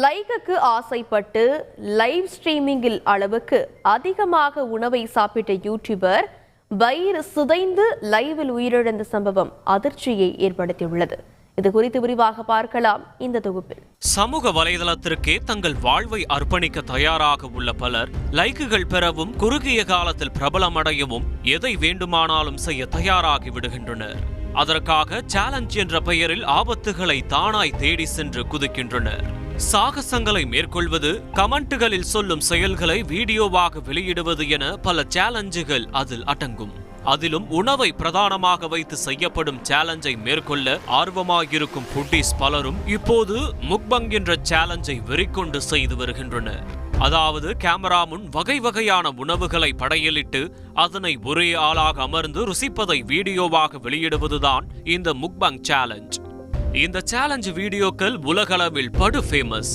லைக்குக்கு ஆசைப்பட்டு லைவ் ஸ்ட்ரீமிங்கில் அளவுக்கு அதிகமாக உணவை சாப்பிட்ட யூடியூபர் வயிறு சிதைந்து லைவில் உயிரிழந்த சம்பவம் அதிர்ச்சியை ஏற்படுத்தியுள்ளது. இது குறித்து விரிவாக பார்க்கலாம் இந்த தொகுப்பில். சமூக வலைதளத்திற்கே தங்கள் வாழ்வை அர்ப்பணிக்க தயாராக உள்ள பலர் லைக்குகள் பெறவும் குறுகிய காலத்தில் பிரபலமடையவும் எதை வேண்டுமானாலும் செய்ய தயாராகி விடுகின்றனர். அதற்காக சேலஞ்ச் என்ற பெயரில் ஆபத்துகளை தானாய் தேடி சென்று குதிக்கின்றனர். சாகசங்களை மேற்கொள்வது, கமெண்ட்டுகளில் சொல்லும் செயல்களை வீடியோவாக வெளியிடுவது என பல சேலஞ்சுகள் அதில் அடங்கும். அதிலும் உணவை பிரதானமாக வைத்து செய்யப்படும் சேலஞ்சை மேற்கொள்ள ஆர்வமாயிருக்கும் ஃபுட்டீஸ் பலரும் இப்போது முக்பங் என்ற சேலஞ்சை வெறிக்கொண்டு செய்து வருகின்றனர். அதாவது கேமரா முன் வகை வகையான உணவுகளை படையலிட்டு அதனை ஒரே ஆளாக அமர்ந்து ருசிப்பதை வீடியோவாக வெளியிடுவதுதான் இந்த முக்பங் சேலஞ்ச். இந்த சேலஞ்ச் வீடியோக்கள் உலகளவில் படு ஃபேமஸ்.